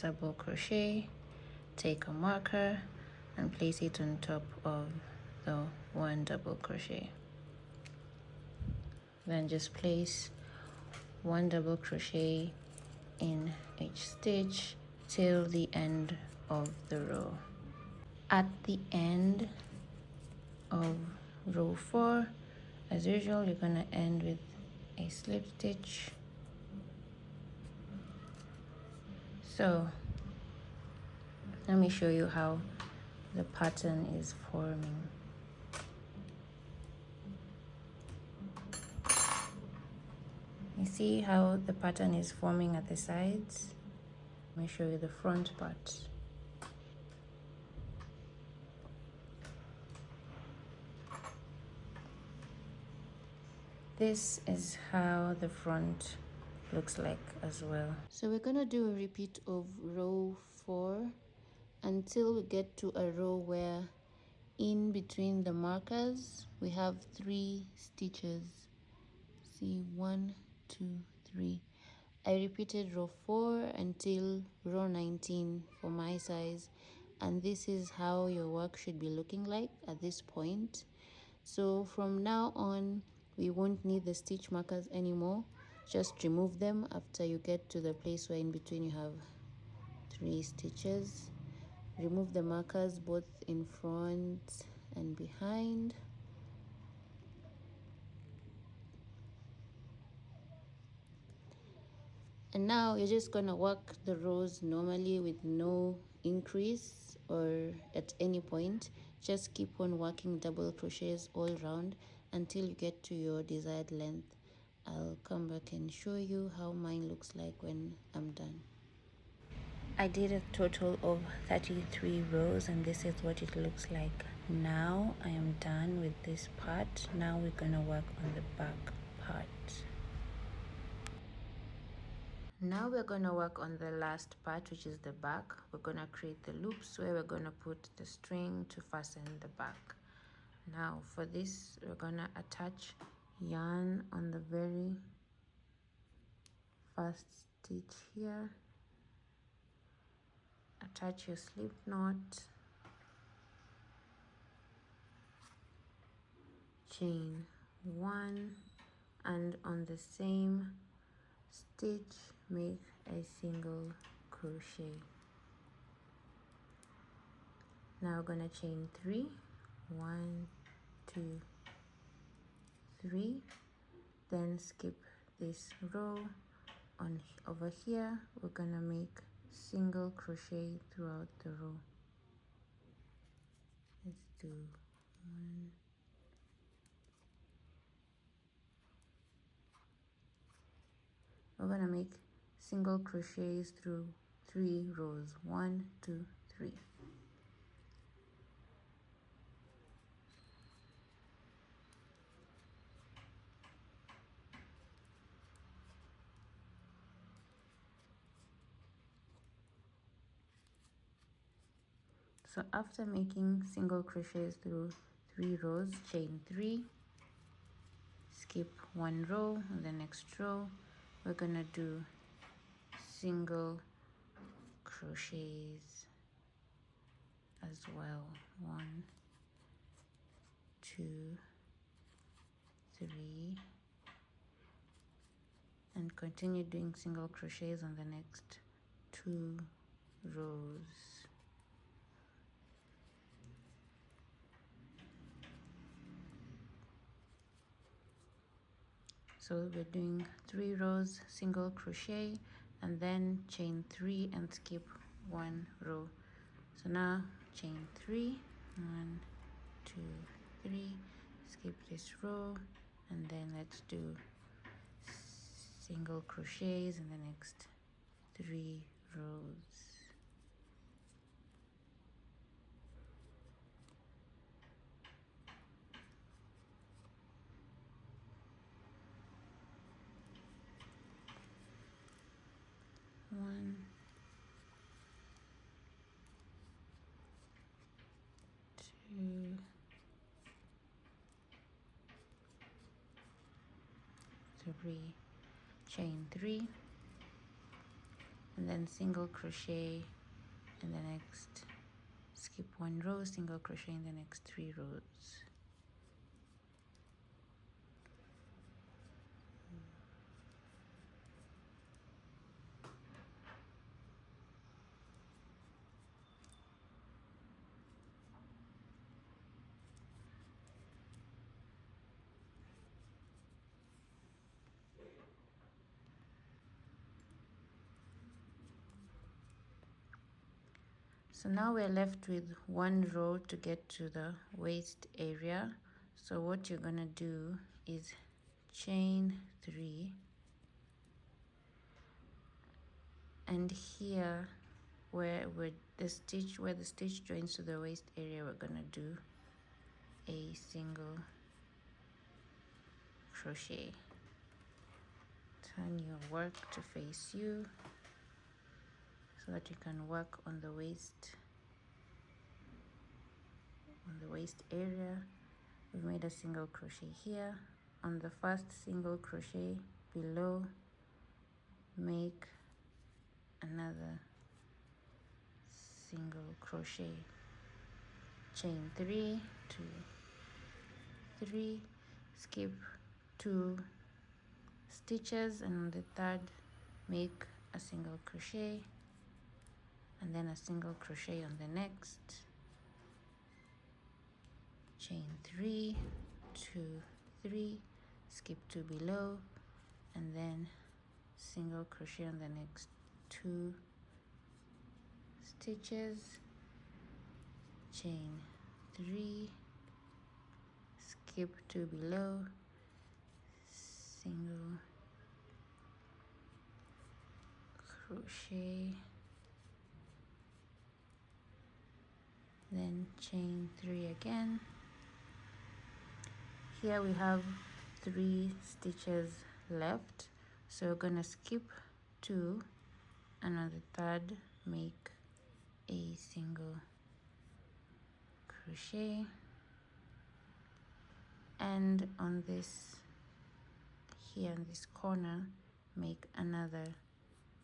double crochet, take a marker and place it on top of the 1 double crochet. Then just place 1 double crochet in each stitch till the end of the row. At the end of row 4, as usual, you're gonna end with a slip stitch. So let me show you how the pattern is forming. You see how the pattern is forming at the sides? Let me show you the front part. This is how the front looks like as well. So we're gonna do a repeat of row 4 until we get to a row where in between the markers we have 3 stitches. See, 1, 2, 3. I repeated row 4 until row 19 for my size, and this is how your work should be looking like at this point. So from now on, we won't need the stitch markers anymore. Just remove them after you get to the place where in between you have 3 stitches. Remove the markers both in front and behind. And now you're just gonna work the rows normally with no increase or at any point. Just keep on working double crochets all around until you get to your desired length. I'll come back and show you how mine looks like when I'm done. I did a total of 33 rows, and this is what it looks like now. I am done with this part. Now we're gonna work on the back part. Now we're going to work on the last part, which is the back. We're going to create the loops where we're going to put the string to fasten the back. Now for this, we're going to attach yarn on the very first stitch here. Attach your slip knot, chain 1, and on the same stitch make a single crochet. Now we're gonna chain 3, 1, 2, 3, then skip this row. On over here we're gonna make single crochet throughout the row. Let's do 1, we're gonna make single crochets through 3 rows. 1, 2, 3. So after making single crochets through 3 rows, chain 3, skip 1 row. On the next row we're gonna do single crochets as well. 1, 2, 3, and continue doing single crochets on the next 2 rows. So we're doing 3 rows single crochet and then chain 3 and skip 1 row. So now chain 3, 1, 2, 3, skip this row, and then let's do single crochets in the next 3 rows. One, 2, 3, chain 3, and then single crochet in the next, skip 1 row, single crochet in the next 3 rows. So now we're left with 1 row to get to the waist area. So what you're gonna do is chain 3, and here where the stitch joins to the waist area, we're gonna do a single crochet. Turn your work to face you so that you can work on the waist area. We've made a single crochet here. On the first single crochet below, make another single crochet, chain 3, 2, 3, skip 2 stitches, and on the third make a single crochet and then a single crochet on the next, chain 3, 2, 3, skip 2 below, and then single crochet on the next 2 stitches, chain 3, skip 2 below, single crochet then chain 3 again. Here we have 3 stitches left, so we're gonna skip 2, and on the third make a single crochet, and on this here in this corner make another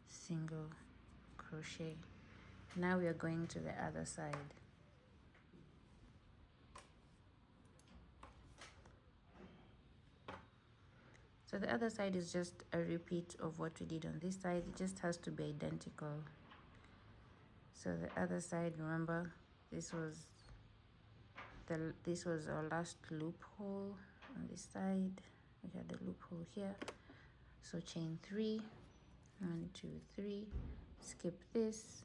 single crochet. Now we are going to the other side. So the other side is just a repeat of what we did on this side. It just has to be identical. So the other side, remember, this was our last loophole on this side. We had a loophole here. So chain 3, 1, 2, 3, skip this,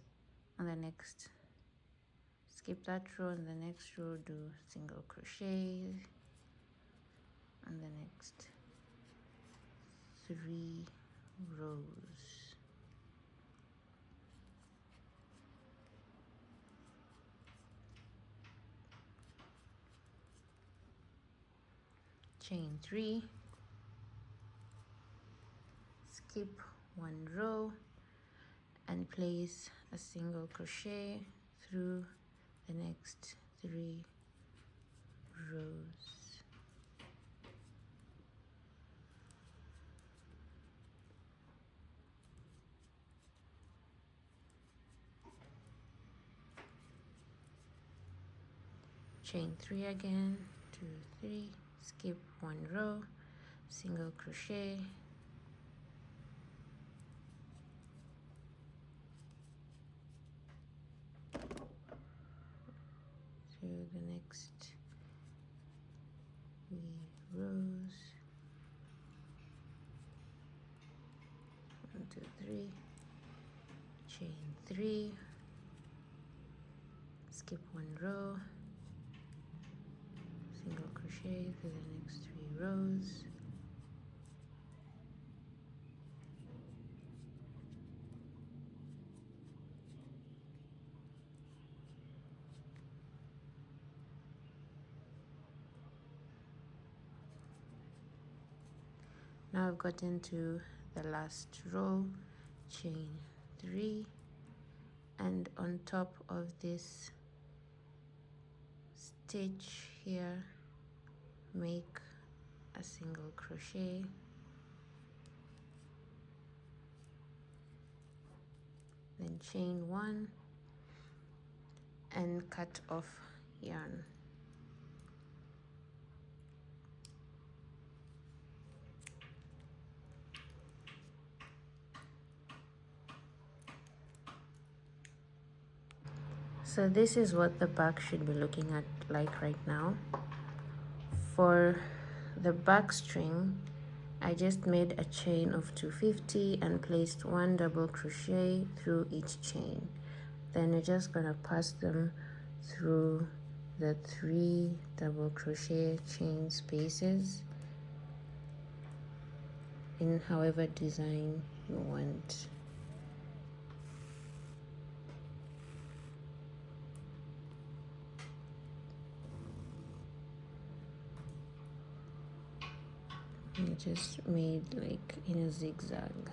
on the next, skip that row, and the next row do single crochet, and the next 3 rows. Chain 3, skip 1 row, and place a single crochet through the next 3 rows. Chain 3 again, 2, 3, skip 1 row, single crochet, through the next 3 rows. 1, 2, 3, chain 3, skip 1 row, single crochet through the next 3 rows. Now I've gotten to the last row, chain 3, and on top of this stitch here make a single crochet, then chain 1 and cut off yarn. So this is what the back should be looking at like right now. For the back string, I just made a chain of 250 and placed 1 double crochet through each chain. Then we're just gonna pass them through the 3 double crochet chain spaces in however design you want. I just made like in a zigzag.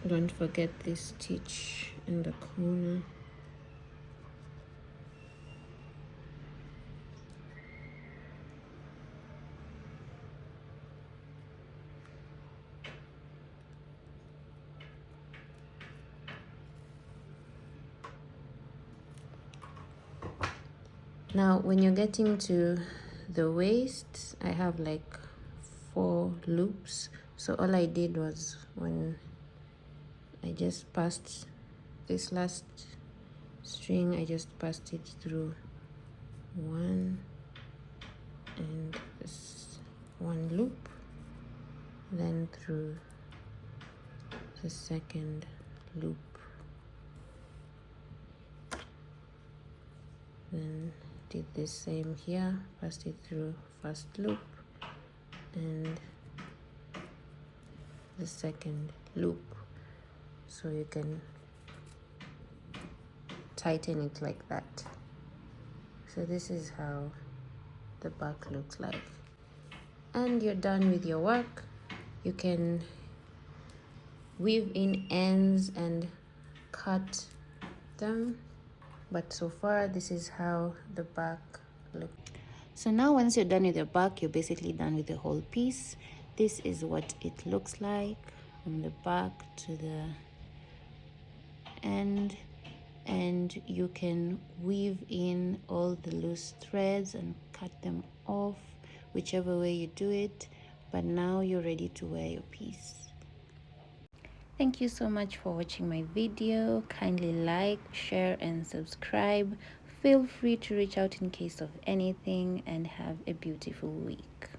Don't forget this stitch in the corner. Now when you're getting to the waist, I have like 4 loops. So all I did was, when I just passed this last string, I just passed it through 1 and this 1 loop, then through the second loop, then did the same here, passed it through first loop and the second loop, so you can tighten it like that. So this is how the back looks like, and you're done with your work. You can weave in ends and cut them, but so far this is how the back looks. So now once you're done with your back, you're basically done with the whole piece. This is what it looks like from the back to the end, and you can weave in all the loose threads and cut them off, whichever way you do it. But now you're ready to wear your piece. Thank you so much for watching my video. Kindly like, share and subscribe. Feel free to reach out in case of anything, and have a beautiful week.